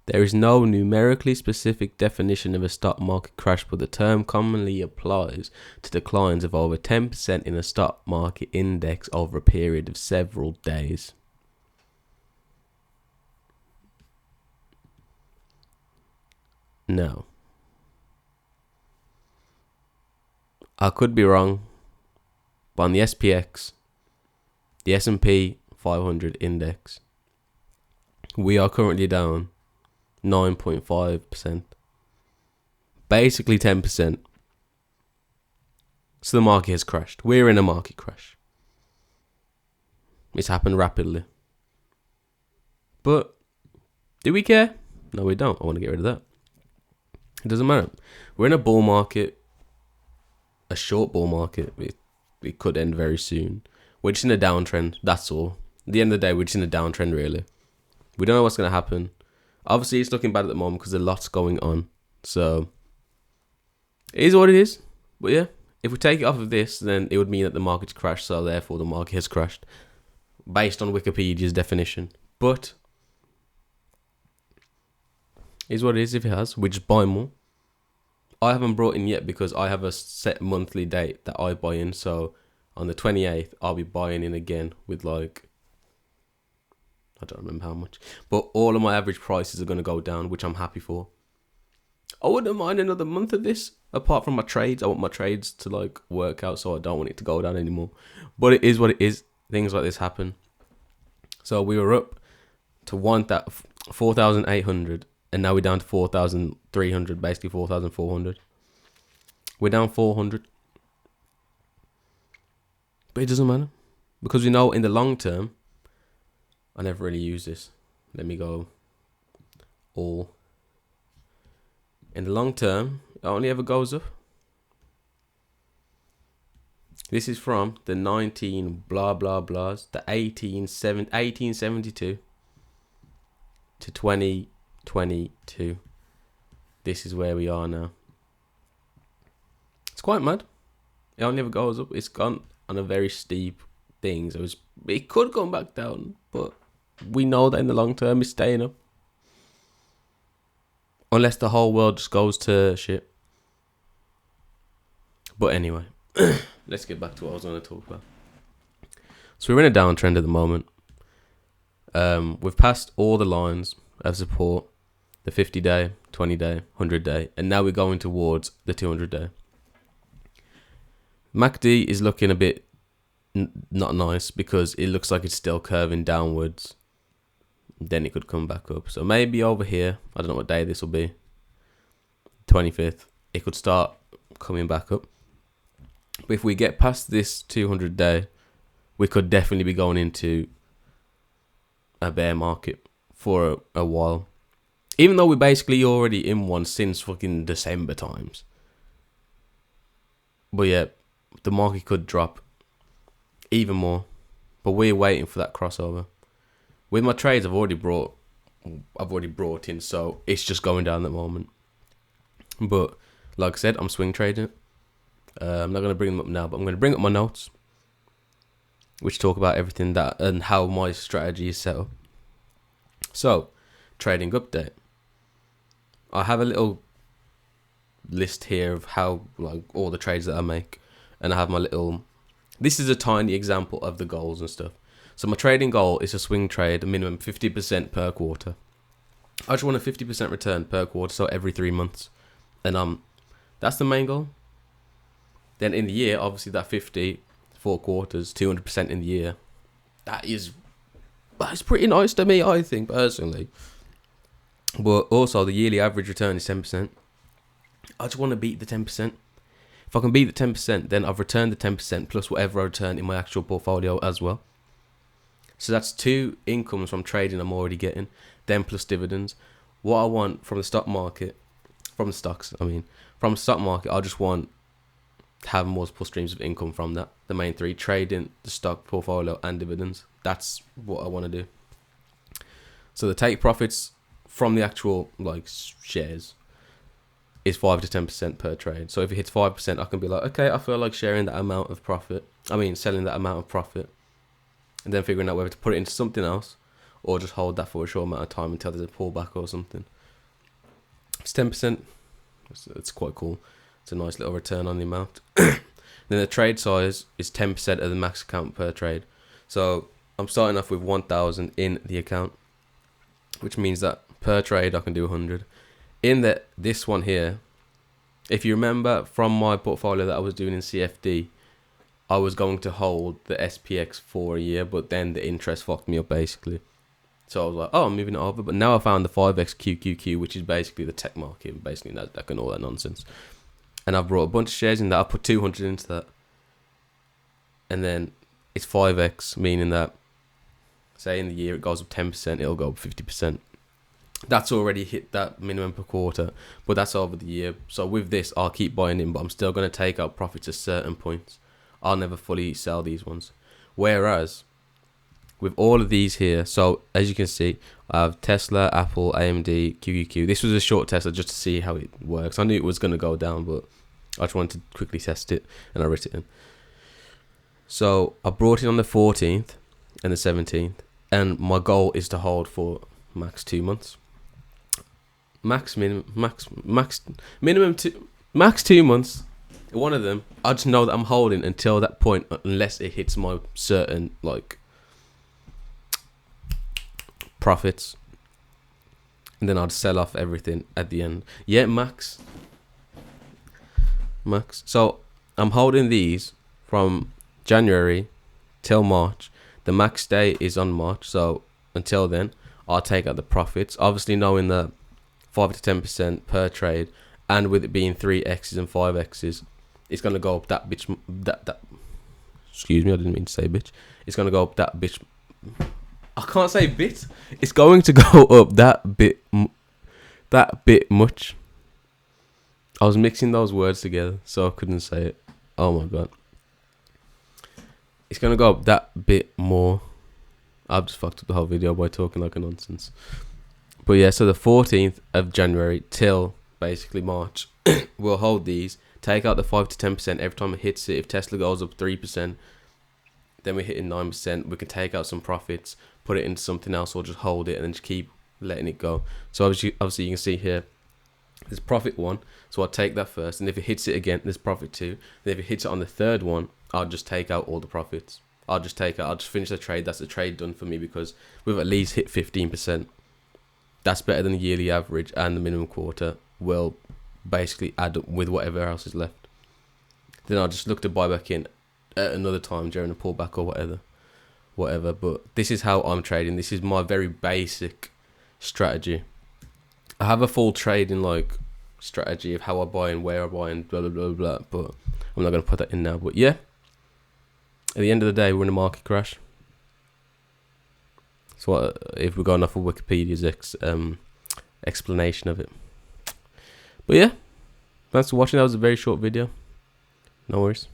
There is no numerically specific definition of a stock market crash, but the term commonly applies to declines of over 10% in a stock market index over a period of several days. No. I could be wrong, but on the SPX, the S&P 500 index, we are currently down 9.5%. Basically 10%. So the market has crashed. We're in a market crash. It's happened rapidly. But do we care? No, we don't. I want to get rid of that. It doesn't matter. We're in a bull market. A short bull market. It could end very soon. We're just in a downtrend. That's all. At the end of the day, we're just in a downtrend, really. We don't know what's going to happen. Obviously, it's looking bad at the moment because there's lots going on. So, it is what it is. But yeah, if we take it off of this, then it would mean that the market's crashed. So, therefore, the market has crashed. Based on Wikipedia's definition. But, it is what it is if it has. We just buy more. I haven't brought in yet because I have a set monthly date that I buy in. So, on the 28th, I'll be buying in again with like, I don't remember how much. But all of my average prices are going to go down, which I'm happy for. I wouldn't mind another month of this. Apart from my trades, I want my trades to like work out, so I don't want it to go down anymore. But it is what it is. Things like this happen. So we were up to 4,800, and now we're down to 4,300, basically 4,400. We're down 400. But it doesn't matter. Because we know in the long term, I never really use this. Let me go all. In the long term, it only ever goes up. This is from the 19 blah blah blahs, the 1872 to 2022. This is where we are now. It's quite mad. It only ever goes up. It's gone on a very steep thing. So it could come back down, but we know that in the long term it's staying up. Unless the whole world just goes to shit. But anyway, let's get back to what I was going to talk about. So we're in a downtrend at the moment. We've passed all the lines of support. The 50-day, 20-day, 100-day. And now we're going towards the 200-day. MACD is looking a bit not nice because it looks like it's still curving downwards. Then it could come back up. So maybe over here, I don't know what day this will be, 25th, it could start coming back up. But if we get past this 200 day, we could definitely be going into a bear market for a while. Even though we're basically already in one since fucking December times. But yeah, the market could drop even more. But we're waiting for that crossover. With my trades, I've already brought in, so it's just going down at the moment. But like I said, I'm swing trading. I'm not going to bring them up now, but I'm going to bring up my notes, which talk about everything that and how my strategy is set up. So, trading update. I have a little list here of how like all the trades that I make, and I have my little. This is a tiny example of the goals and stuff. So my trading goal is to swing trade a minimum 50% per quarter. I just want a 50% return per quarter, so every 3 months. And that's the main goal. Then in the year, obviously that 50, 4 quarters, 200% in the year. That's pretty nice to me, I think, personally. But also the yearly average return is 10%. I just want to beat the 10%. If I can beat the 10%, then I've returned the 10% plus whatever I return in my actual portfolio as well. So that's 2 incomes from trading I'm already getting, then plus dividends. What I want from the stock market, from the stock market, I just want to have multiple streams of income from that. The main 3, trading, the stock portfolio, and dividends. That's what I want to do. So the take profits from the actual like shares is 5 to 10% per trade. So if it hits 5%, I can be like, okay, I feel like sharing that amount of profit. Selling that amount of profit. And then figuring out whether to put it into something else or just hold that for a short amount of time until there's a pullback or something. It's 10%. It's quite cool. It's a nice little return on the amount. Then the trade size is 10% of the max account per trade. So I'm starting off with 1,000 in the account, which means that per trade I can do 100. In this one here, if you remember from my portfolio that I was doing in CFD, I was going to hold the SPX for a year, but then the interest fucked me up basically. So I was like, oh, I'm moving it over. But now I found the 5X QQQ, which is basically the tech market, basically Nasdaq and all that nonsense. And I've brought a bunch of shares in that. I put 200 into that. And then it's 5X, meaning that, say in the year it goes up 10%, it'll go up 50%. That's already hit that minimum per quarter, but that's over the year. So with this, I'll keep buying in, but I'm still going to take out profits at certain points. I'll never fully sell these ones. Whereas with all of these here, so as you can see, I have Tesla, Apple, AMD, QQQ. This was a short Tesla just to see how it works. I knew it was going to go down, but I just wanted to quickly test it, and I wrote it in. So I brought it on the 14th and the 17th, and my goal is to hold for max 2 months. Max 2 months. One of them, I just know that I'm holding until that point, unless it hits my certain like profits, and then I'd sell off everything at the end. Yeah, max. So I'm holding these from January till March. The max day is on March, so until then I'll take out the profits, obviously knowing that 5 to 10% per trade, and with it being 3x's and 5x's, it's gonna go up that bitch. That excuse me, I didn't mean to say bitch. It's gonna go up that bitch. I can't say bit. It's going to go up that bit much. I was mixing those words together, so I couldn't say it. Oh my god. It's gonna go up that bit more. I've just fucked up the whole video by talking like a nonsense. But yeah, so the 14th of January till basically March, we'll hold these, take out the 5 to 10% every time it hits it. If Tesla goes up 3%, then we're hitting 9%. We can take out some profits, put it into something else, or just hold it and then just keep letting it go. So obviously you can see here, there's profit 1. So I'll take that first, and if it hits it again, there's profit 2. Then if it hits it on the third one, I'll just take out all the profits. I'll just finish the trade. That's the trade done for me, because we've at least hit 15%. That's better than the yearly average, and the minimum quarter will basically add up with whatever else is left. Then I'll just look to buy back in at another time during a pullback or whatever. But this is how I'm trading. This is my very basic strategy. I have a full trading like strategy of how I buy and where I buy and blah blah blah blah, but I'm not going to put that in now. But yeah, at the end of the day, we're in a market crash. So if we're going off of Wikipedia's explanation of it. But yeah, thanks for watching. That was a very short video. No worries.